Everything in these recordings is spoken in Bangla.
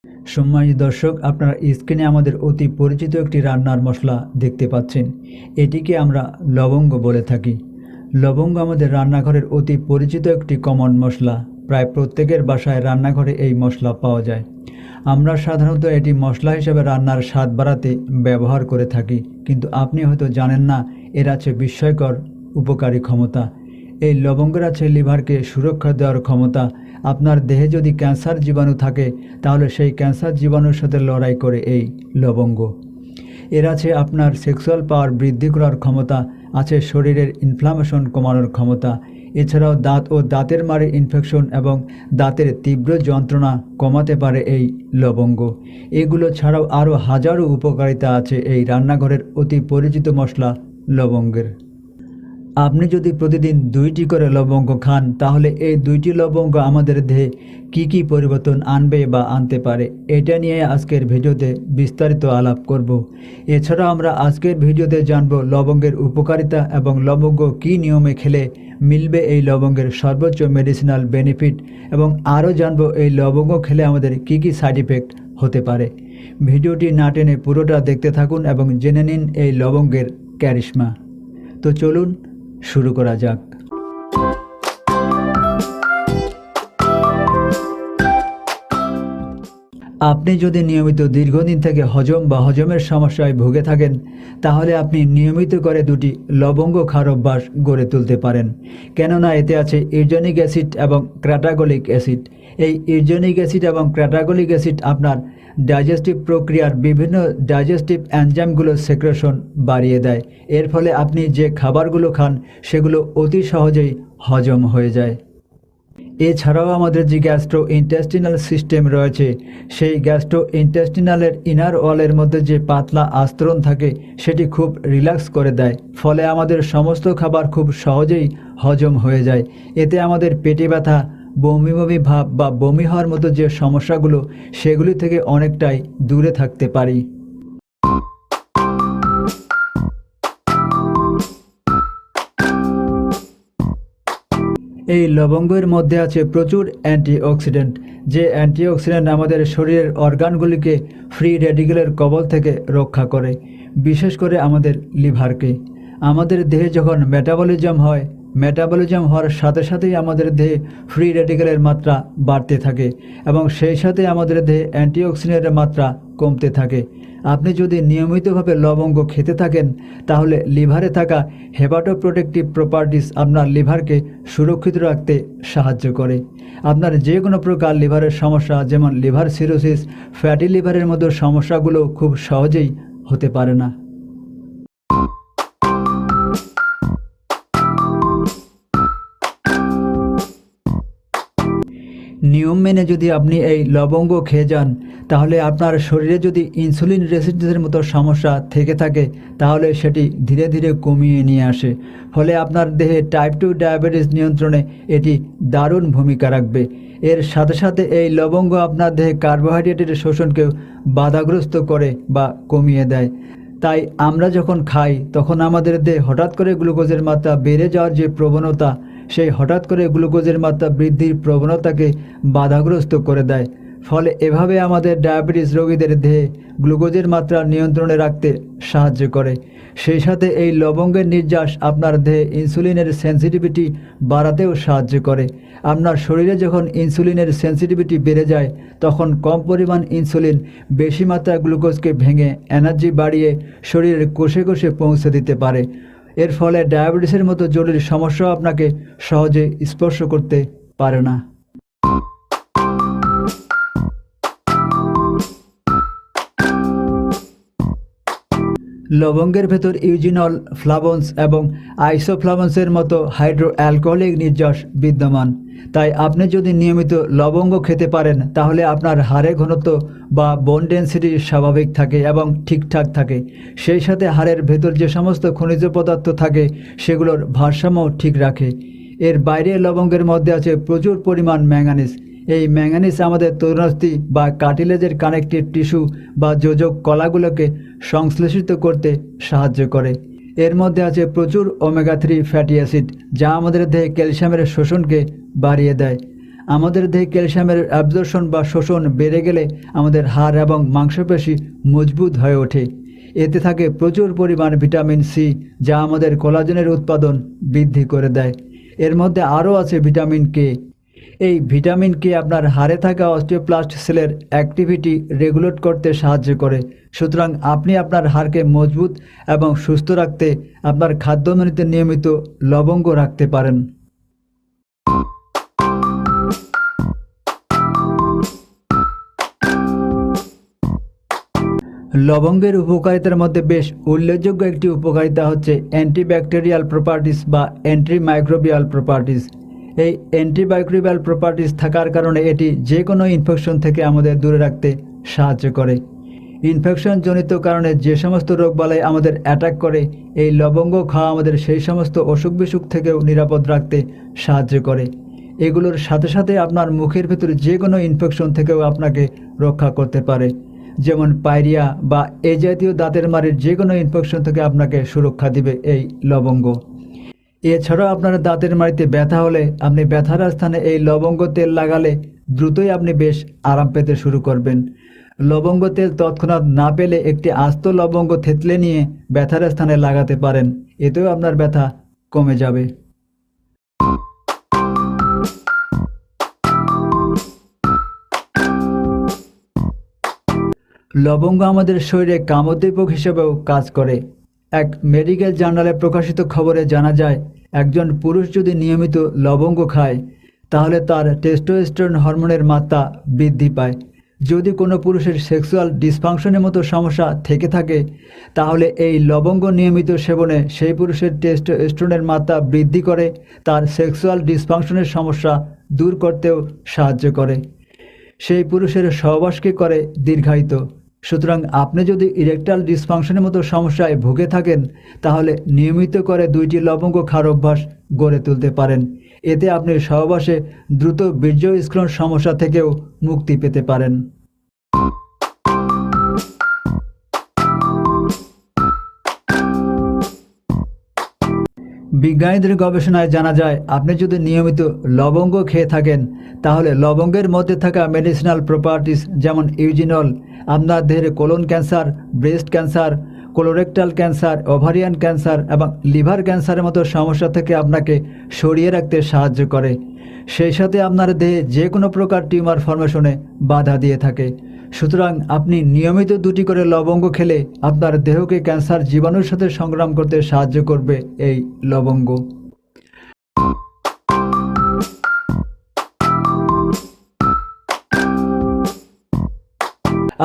সম্মানিত দর্শক, আপনারা স্ক্রিনে আমাদের অতি পরিচিত একটি রান্নার মশলা দেখতে পাচ্ছেন। এটিকে আমরা লবঙ্গ বলে থাকি। লবঙ্গ আমাদের রান্নাঘরের অতি পরিচিত একটি কমন মশলা। প্রায় প্রত্যেকের বাসায় রান্নাঘরে এই মশলা পাওয়া যায়। আমরা সাধারণত এটি মশলা হিসেবে রান্নার স্বাদ বাড়াতে ব্যবহার করে থাকি, কিন্তু আপনি হয়তো জানেন না এর আছে বিস্ময়কর উপকারী ক্ষমতা। এই লবঙ্গের আছে লিভারকে সুরক্ষা দেওয়ার ক্ষমতা। আপনার দেহে যদি ক্যান্সার জীবাণু থাকে, তাহলে সেই ক্যান্সার জীবাণুর সাথে লড়াই করে এই লবঙ্গ। এর আছে আপনার সেক্সুয়াল পাওয়ার বৃদ্ধি করার ক্ষমতা, আছে শরীরের ইনফ্লামেশন কমানোর ক্ষমতা। এছাড়াও দাঁত ও দাঁতের মাড়ির ইনফেকশন এবং দাঁতের তীব্র যন্ত্রণা কমাতে পারে এই লবঙ্গ। এগুলো ছাড়াও আরও হাজারো উপকারিতা আছে এই রান্নাঘরের অতি পরিচিত মশলা লবঙ্গের। আপনি যদি প্রতিদিন 2টি করে লবঙ্গ খান, তাহলে এই 2টি লবঙ্গ আমাদের দেহে কী কী পরিবর্তন আনবে বা আনতে পারে, এটা নিয়ে আজকের ভিডিওতে বিস্তারিত আলাপ করব। এছাড়াও আমরা আজকের ভিডিওতে জানব লবঙ্গের উপকারিতা এবং লবঙ্গ কী নিয়মে খেলে মিলবে এই লবঙ্গের সর্বোচ্চ মেডিসিনাল বেনিফিট, এবং আরও জানব এই লবঙ্গ খেলে আমাদের কী কী সাইড ইফেক্ট হতে পারে। ভিডিওটি না টেনে পুরোটা দেখতে থাকুন এবং জেনে নিন এই লবঙ্গের ক্যারিশমা। তো চলুন শুরু করা যাক। আপনি যদি নিয়মিত দীর্ঘদিন থেকে হজম বা হজমের সমস্যায় ভুগে থাকেন, তাহলে আপনি নিয়মিত করে 2টি লবঙ্গ খাওয়ার অভ্যাস গড়ে তুলতে পারেন। কেননা এতে আছে ইরজনিক অ্যাসিড এবং ক্র্যাটাগলিক অ্যাসিড। এই ইরজনিক অ্যাসিড এবং ক্র্যাটাগলিক অ্যাসিড আপনার ডাইজেস্টিভ প্রক্রিয়ার বিভিন্ন ডাইজেস্টিভ এনজাইমগুলো সেক্রেশন বাড়িয়ে দেয়। এর ফলে আপনি যে খাবারগুলো খান সেগুলো অতি সহজেই হজম হয়ে যায়। এছাড়াও আমাদের যে গ্যাস্ট্রো ইন্টেস্টিনাল সিস্টেম রয়েছে, সেই গ্যাস্ট্রো ইন্টেস্টিনালের ইনার ওয়ালের মধ্যে যে পাতলা আস্তরণ থাকে, সেটি খুব রিল্যাক্স করে দেয়। ফলে আমাদের সমস্ত খাবার খুব সহজেই হজম হয়ে যায়। এতে আমাদের পেটে ব্যথা, বমি বমি ভাব বা বমি হওয়ার মতো যে সমস্যাগুলো, সেগুলি থেকে অনেকটাই দূরে থাকতে পারি। এই লবঙ্গের মধ্যে আছে প্রচুর অ্যান্টিঅক্সিডেন্ট, যে অ্যান্টিঅক্সিডেন্ট আমাদের শরীরের অর্গানগুলিকে ফ্রি রেডিকেলের কবল থেকে রক্ষা করে, বিশেষ করে আমাদের লিভারকে। আমাদের দেহে যখন মেটাবলিজম হওয়ার সাথে সাথেই আমাদের দেহে ফ্রি রেডিকেলের মাত্রা বাড়তে থাকে এবং সেই সাথে আমাদের দেহে অ্যান্টিঅক্সিডেন্টের মাত্রা কমতে থাকে। আপনি যদি নিয়মিতভাবে লবঙ্গ খেতে থাকেন, তাহলে লিভারে থাকা হেপাটোপ্রোটেক্টিভ প্রপার্টিস আপনার লিভারকে সুরক্ষিত রাখতে সাহায্য করে। আপনার যে কোনো প্রকার লিভারের সমস্যা, যেমন লিভার সিরোসিস, ফ্যাটি লিভারের মতো সমস্যাগুলো খুব সহজেই হতে পারে না। নিয়ম মেনে যদি আপনি এই লবঙ্গ খেয়ে যান, তাহলে আপনার শরীরে যদি ইনসুলিন রেজিস্ট্যান্সের মতো সমস্যা থেকে থাকে, তাহলে সেটি ধীরে ধীরে কমিয়ে নিয়ে আসে। ফলে আপনার দেহে টাইপ 2 ডায়াবেটিস নিয়ন্ত্রণে এটি দারুণ ভূমিকা রাখবে। এর সাথে সাথে এই লবঙ্গ আপনার দেহে কার্বোহাইড্রেটের শোষণকেও বাধাগ্রস্ত করে বা কমিয়ে দেয়। তাই আমরা যখন খাই, তখন আমাদের দেহে হঠাৎ করে গ্লুকোজের মাত্রা বেড়ে যাওয়ার যে প্রবণতা, সেই হঠাৎ করে গ্লুকোজের মাত্রা বৃদ্ধির প্রবণতাকে বাধাগ্রস্ত করে দেয়। ফলে এভাবে আমাদের ডায়াবেটিস রোগীদের দেহে গ্লুকোজের মাত্রা নিয়ন্ত্রণে রাখতে সাহায্য করে। সেই সাথে এই লবঙ্গের নির্যাস আপনার দেহে ইনসুলিনের সেন্সিটিভিটি বাড়াতেও সাহায্য করে। আপনার শরীরে যখন ইনসুলিনের সেন্সিটিভিটি বেড়ে যায়, তখন কম পরিমাণ ইনসুলিন বেশি মাত্রায় গ্লুকোজকে ভেঙে এনার্জি বাড়িয়ে শরীরের কোষে কোষে পৌঁছে দিতে পারে। এর ফলে ডায়াবেটিসের মতো জটিল সমস্যাও আপনাকে সহজে স্পর্শ করতে পারে না। লবঙ্গের ভেতর ইউজিনল, ফ্লাভোনস এবং আইসোফ্লাভোনসের মতো হাইড্রো অ্যালকোহলিক নির্যাস বিদ্যমান। তাই আপনি যদি নিয়মিত লবঙ্গ খেতে পারেন, তাহলে আপনার হাড়ের ঘনত্ব বা বোন ডেন্সিটি স্বাভাবিক থাকে এবং ঠিকঠাক থাকে। সেই সাথে হাড়ের ভেতর যে সমস্ত খনিজ পদার্থ থাকে, সেগুলোর ভারসাম্য ঠিক রাখে। এর বাইরে লবঙ্গের মধ্যে আছে প্রচুর পরিমাণ ম্যাঙ্গানিজ। এই ম্যাঙ্গানিজ আমাদের তরুণাস্থি বা কার্টিলেজের কানেকটিভ টিস্যু বা যোজক কলাগুলোকে সংশ্লেষিত করতে সাহায্য করে। এর মধ্যে আছে প্রচুর ওমেগা 3 ফ্যাটি অ্যাসিড, যা আমাদের দেহে ক্যালসিয়ামের শোষণকে বাড়িয়ে দেয়। আমাদের দেহে ক্যালসিয়ামের অ্যাবজর্পশন বা শোষণ বেড়ে গেলে আমাদের হাড় এবং মাংসপেশি মজবুত হয়ে ওঠে। এতে থাকে প্রচুর পরিমাণ ভিটামিন সি, যা আমাদের কোলাজেনের উৎপাদন বৃদ্ধি করে দেয়। এর মধ্যে আরও আছে ভিটামিন কে। এই ভিটামিন কে আপনার হাড়ে থাকা অস্টিওপ্লাস্ট সেলের অ্যাক্টিভিটি রেগুলেট করতে সাহায্য করে। সুতরাং আপনি আপনার হাড়কে মজবুত এবং সুস্থ রাখতে আপনার খাদ্যমেনুতে নিয়মিত লবঙ্গ রাখতে পারেন। লবঙ্গের উপকারিতার মধ্যে বেশ উল্লেখযোগ্য একটি উপকারিতা হচ্ছে অ্যান্টিব্যাকটেরিয়াল প্রপার্টিস বা অ্যান্টিমাইক্রোবিয়াল প্রপার্টিস। এই অ্যান্টিমাইক্রোবিয়াল প্রপার্টিস থাকার কারণে এটি যে কোনো ইনফেকশন থেকে আমাদের দূরে রাখতে সাহায্য করে। ইনফেকশনজনিত কারণে যে সমস্ত রোগবালাই আমাদের অ্যাটাক করে, এই লবঙ্গ খাওয়া আমাদের সেই সমস্ত অসুখ বিসুখ থেকেও নিরাপদ রাখতে সাহায্য করে। এগুলোর সাথে সাথে আপনার মুখের ভেতরে যে কোনো ইনফেকশন থেকেও আপনাকে রক্ষা করতে পারে, যেমন পায়রিয়া বা এ জাতীয় দাঁতের মাড়ির যে কোনো ইনফেকশন থেকে আপনাকে সুরক্ষা দিবে এই লবঙ্গ। এছাড়াও আপনার দাঁতের মাড়িতে ব্যথা হলে আপনি ব্যথার স্থানে এই লবঙ্গ তেল লাগালে দ্রুতই আপনি বেশ আরাম পেতে শুরু করবেন। লবঙ্গ তেল তৎক্ষণাৎ না পেলে একটি আস্ত লবঙ্গ থেতলে নিয়ে ব্যথার স্থানে লাগাতে পারেন, এতেও আপনার ব্যথা কমে যাবে। লবঙ্গ আমাদের শরীরে কামোদ্দীপক হিসেবেও কাজ করে। এক মেডিকেল জার্নালে প্রকাশিত খবরে জানা যায়, একজন পুরুষ যদি নিয়মিত লবঙ্গ খায় তাহলে তার টেস্টোস্টেরন হরমোনের মাত্রা বৃদ্ধি পায়। যদি কোনো পুরুষের সেক্সুয়াল ডিসফাংশনের মতো সমস্যা থেকে থাকে তাহলে এই লবঙ্গ নিয়মিত সেবনে সেই পুরুষের টেস্টোস্টেরনের মাত্রা বৃদ্ধি করে তার সেক্সুয়াল ডিসফাংশনের সমস্যা দূর করতেও সাহায্য করে। সেই পুরুষের সহবাসকে করে দীর্ঘায়িত। সুতরাং আপনি যদি ইরেকটাল ডিসফাংশনের মতো সমস্যায় ভুগে থাকেন তাহলে নিয়মিত করে 2টি লবঙ্গ খাওয়ার অভ্যাস গড়ে তুলতে পারেন। এতে আপনি সহবাসে দ্রুত বীর্যস্খলন সমস্যা থেকেও মুক্তি পেতে পারেন। বিজ্ঞানীদের গবেষণায় জানা যায়, আপনি যদি নিয়মিত লবঙ্গ খেয়ে থাকেন তাহলে লবঙ্গের মধ্যে থাকা মেডিসিনাল প্রপার্টিস যেমন ইউজিনল আপনার দেহের colon cancer, breast cancer, colorectal cancer, ovarian cancer এবং লিভার ক্যান্সারের মতো সমস্যা থেকে আপনাকে সরিয়ে রাখতে সাহায্য করে। সেই সাথে আপনার দেহে যে কোনো প্রকার টিউমার ফর্মেশনে বাধা দিয়ে থাকে। সুতরাং আপনি নিয়মিত 2টি করে লবঙ্গ খেলে আপনার দেহকে ক্যান্সার জীবাণুর সাথে সংগ্রাম করতে সাহায্য করবে এই লবঙ্গ।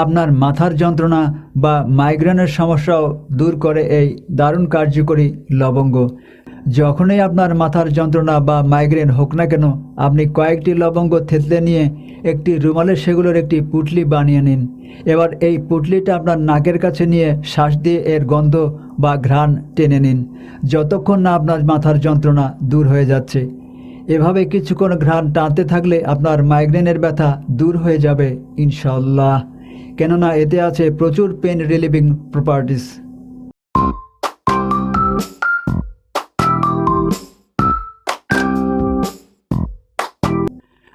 আপনার মাথার যন্ত্রণা বা মাইগ্রেনের সমস্যাও দূর করে এই দারুণ কার্যকরী লবঙ্গ। যখনই আপনার মাথার যন্ত্রণা বা মাইগ্রেন হোক না কেন, আপনি কয়েকটি লবঙ্গ থেতলে নিয়ে একটি রুমালে সেগুলোর একটি পুঁটলি বানিয়ে নিন। এবার এই পুঁটলিটা আপনার নাকের কাছে নিয়ে শ্বাস দিয়ে এর গন্ধ বা ঘ্রাণ টেনে নিন, যতক্ষণ না আপনার মাথার যন্ত্রণা দূর হয়ে যাচ্ছে। এভাবে কিছুক্ষণ ঘ্রাণ টানতে থাকলে আপনার মাইগ্রেনের ব্যথা দূর হয়ে যাবে ইনশাআল্লাহ, কেননা এতে আছে প্রচুর পেন রিলিভিং প্রপার্টিস।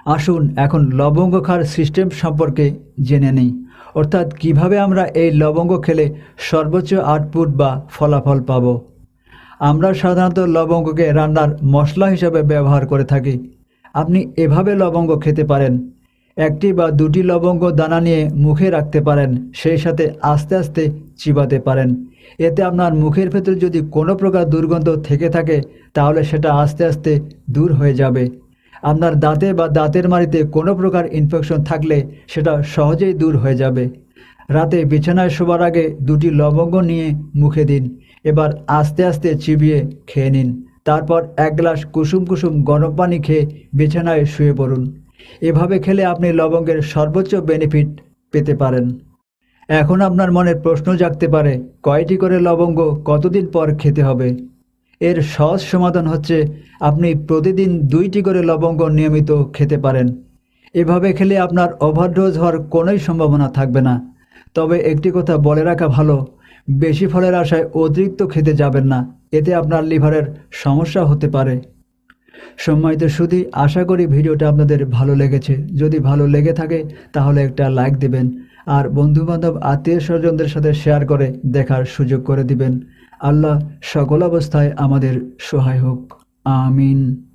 আসুন এখন লবঙ্গ খাওয়ার সিস্টেম সম্পর্কে জেনে নিই, অর্থাৎ কিভাবে আমরা এই লবঙ্গ খেলে সর্বোচ্চ আউটপুট বা ফলাফল পাব। আমরা সাধারণত লবঙ্গকে রান্নার মশলা হিসেবে ব্যবহার করে থাকি। আপনি এভাবে লবঙ্গ খেতে পারেন। 1টি বা 2টি লবঙ্গ দানা নিয়ে মুখে রাখতে পারেন, সেই সাথে আস্তে আস্তে চিবাতে পারেন। এতে আপনার মুখের ভেতরে যদি কোনো প্রকার দুর্গন্ধ থেকে থাকে তাহলে সেটা আস্তে আস্তে দূর হয়ে যাবে। আপনার দাঁতে বা দাঁতের মাড়িতে কোনো প্রকার ইনফেকশন থাকলে সেটা সহজেই দূর হয়ে যাবে। রাতে বিছানায় শোবার আগে 2টি লবঙ্গ নিয়ে মুখে দিন। এবার আস্তে আস্তে চিবিয়ে খেয়ে নিন। তারপর 1 গ্লাস কুসুম কুসুম গরম পানি খেয়ে বিছানায় শুয়ে পড়ুন। এভাবে খেলে আপনি লবঙ্গের সর্বোচ্চ বেনিফিট পেতে পারেন। এখন আপনার মনে প্রশ্ন জাগতে পারে, কয়টি করে লবঙ্গ কতদিন পর খেতে হবে? এর সহজ সমাধান হচ্ছে আপনি প্রতিদিন 2টি করে লবঙ্গ নিয়মিত খেতে পারেন। এভাবে খেলে আপনার ওভারডোজ হওয়ার কোনোই সম্ভাবনা থাকবে না। তবে একটি কথা বলে রাখা ভালো, বেশি ফলের আশায় অতিরিক্ত খেতে যাবেন না, এতে আপনার লিভারের সমস্যা হতে পারে। সম্মানিত সুধী, আশা করি ভিডিওটা আপনাদের ভালো লেগেছে। যদি ভালো লেগে থাকে তাহলে একটা লাইক দিবেন, আর বন্ধুবান্ধব আত্মীয় স্বজনদের সাথে শেয়ার করে দেখার সুযোগ করে দিবেন। আল্লাহ সকল অবস্থায় আমাদের সহায় হোক। আমিন।